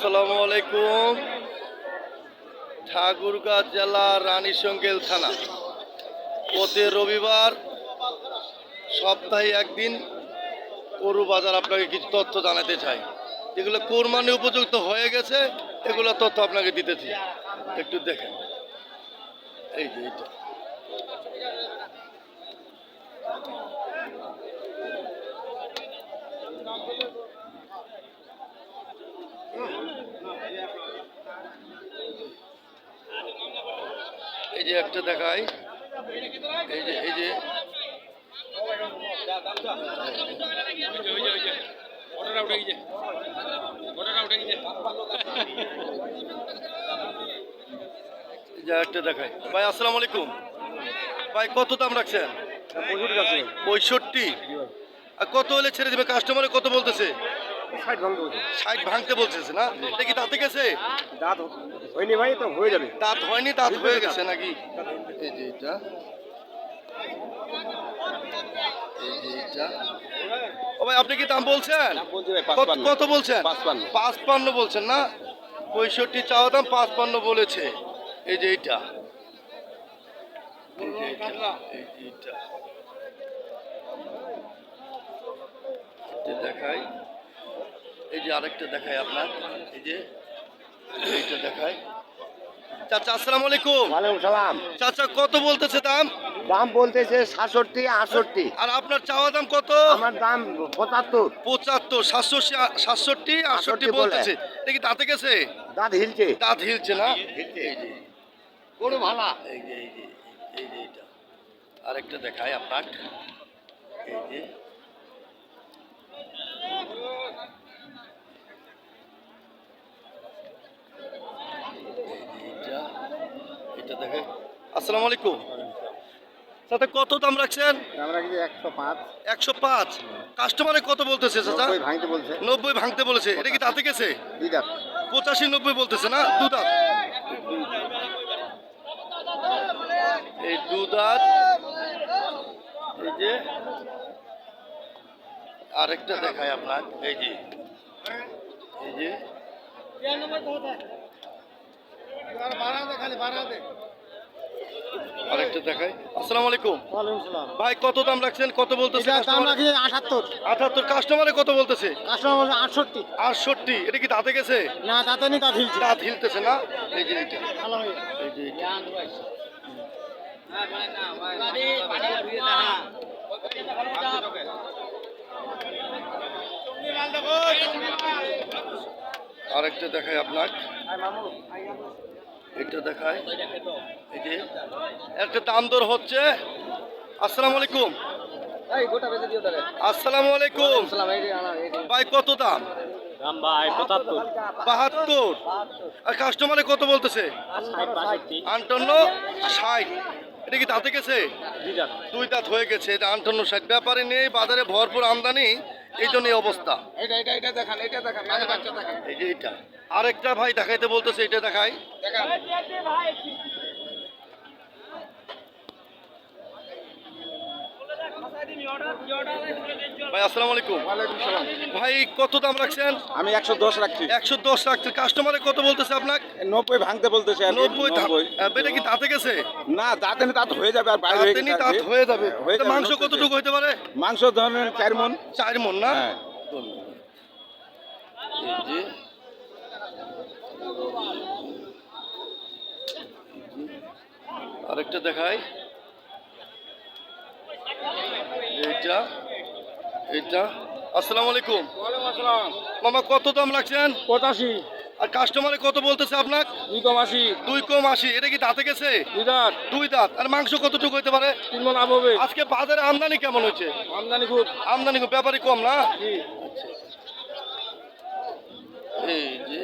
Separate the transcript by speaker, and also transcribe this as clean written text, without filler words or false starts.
Speaker 1: আসসালামু আলাইকুম। ঠাকুরগাঁ জেলা রানীশঙ্কেল থানা, প্রতি রবিবার সপ্তাহে একদিন গরু বাজার আপনাকে কিছু তথ্য জানাতে চাই। যেগুলো কোরবানি উপযুক্ত হয়ে গেছে এগুলো তথ্য আপনাকে দিতেছি, একটু দেখেন। এই যে এইটা এই যে একটা দেখাই, এই যে এই যে একটা দেখাই। ভাই আসসালামু আলাইকুম। ভাই কত দাম রাখছেন? 65। আর কত হলে ছেড়ে দেবে? কাস্টমারে কত বলতেছে? 60 ভাঙতে বলতেছে না? এটা কি দাঁতে গেছে?
Speaker 2: দাঁত হয়নি ভাই, তো হয়ে যাবে।
Speaker 1: দাঁত হয়নি, দাঁত হয়ে গেছে নাকি? এই যে এটা, এই যে এটা। ও ভাই আপনি কি দাম বলছেন? কত বলছেন? 55 বলছেন না? 65 চাওয়া দাম, 55 বলেছে। এই যে এইটা, এই যে এইটা, এই যে এইটা দেখাই। এই যে আরেকটা দেখাই আপনার, এই যে এইটা দেখাই। চাচা আসসালামু আলাইকুম।
Speaker 2: ওয়ালাইকুম সালাম।
Speaker 1: চাচা কত বলতেছে দাম?
Speaker 2: দাম বলতেছে 67, 68।
Speaker 1: আর আপনার চাওয়া দাম কত?
Speaker 2: আমার দাম 75।
Speaker 1: 75, 67, 68 বলতেছে। এটা কি দাঁতে গেছে?
Speaker 2: দাঁত হিলছে।
Speaker 1: দাঁত হিলছে না? এই যে
Speaker 2: গরু ভালা।
Speaker 1: এই যে এই যে এই যে এইটা আরেকটা দেখাই আপনার। এই যে এইটা, এটা দেখাই। আসসালামু আলাইকুম। চাচা কত দাম রাখছেন?
Speaker 2: আমরা কি 105।
Speaker 1: 105। কাস্টমারে কত বলতেছে চাচা?
Speaker 2: 90 ভাঙতে বলছে।
Speaker 1: 90 ভাঙতে বলেছে। এটা কি দাঁতে গেছে?
Speaker 2: দুই দাঁত।
Speaker 1: 85, 90 বলতেছে না? দু দাঁত। এই দু দাঁত। এই যে আরেকটা দেখায় আপনার, এই যে এই যে আরেকটা দেখাই। আসসালামু আলাইকুম।
Speaker 2: ওয়ালাইকুম সালাম।
Speaker 1: ভাই কত দাম রাখছেন? কত বলতেছে?
Speaker 2: দাম রাখি 78।
Speaker 1: 78। কাস্টমারে কত বলতেছে?
Speaker 2: কাস্টমার বলছে 68।
Speaker 1: 68। এটা কি দাঁতে গেছে?
Speaker 2: না দাঁতে নি, দাঁত হিলছে।
Speaker 1: দাঁত হিলতেছে না? এই যে এইটা,
Speaker 2: ভালো হয়ে
Speaker 1: এই যে এইটা। আরেকটা দেখায় আপনার, এটা দেখায়। এই যে একটা দাম দর হচ্ছে। আসসালামু আলাইকুম। আসসালামু আলাইকুম। ভাই কত দাম?
Speaker 2: দাম ভাই 75।
Speaker 1: 72। আর কাস্টমারে কত বলতেছে? 58, 60। এটা কি দাঁতে গেছে? দুই দাঁত হয়ে গেছে। এটা 58, 60। ব্যাপারে নেই, বাজারে ভরপুর আমদানি, এই জন্য এই অবস্থা।
Speaker 2: এটা দেখান, এটা দেখান, মাঝে বাচ্চা দেখান।
Speaker 1: এই যে এটা আরেকটা ভাই দেখাইতে বলতেছে, এটা দেখাই।
Speaker 2: দেখান।
Speaker 1: ভাই আসসালামু আলাইকুম।
Speaker 2: ওয়ালাইকুম সালাম।
Speaker 1: ভাই কত দাম রাখছেন?
Speaker 2: আমি 110 রাখছি।
Speaker 1: 110 রাখছেন। কাস্টমারে কত বলতেছে আপনার?
Speaker 2: 90 ভাঙতে বলতেছে।
Speaker 1: 90। এটা কি দাঁতে গেছে?
Speaker 2: না দাঁতে দাঁত হয়ে যাবে, আর বাইরে হয়ে
Speaker 1: দাঁতে নি,
Speaker 2: গেছে।
Speaker 1: দাঁত হয়ে যাবে।
Speaker 2: হয়ে যাবে।
Speaker 1: মাংস কতটুকু হইতে পারে?
Speaker 2: মাংস ধরেন 4 মণ।
Speaker 1: 4 মণ না?
Speaker 2: হ্যাঁ।
Speaker 1: এই যে আরেকটা দেখাই। এইটা, এইটা। আসসালামু আলাইকুম।
Speaker 2: ওয়ালাইকুম আসসালাম।
Speaker 1: মামা কত দাম রাখছেন?
Speaker 2: 85।
Speaker 1: আর কাস্টমারে কত বলতেছে আপনার?
Speaker 2: 280।
Speaker 1: 2,80। এটা কি দাঁতে গেছে?
Speaker 2: দুই দাঁত।
Speaker 1: দুই দাঁত। আর মাংস কতটুকু হইতে পারে?
Speaker 2: 3 মণ হবে।
Speaker 1: আজকে বাজারে আমদানি কেমন হয়েছে?
Speaker 2: আমদানি খুব।
Speaker 1: আমদানি ব্যাপারই কম না?
Speaker 2: জি।
Speaker 1: এই যে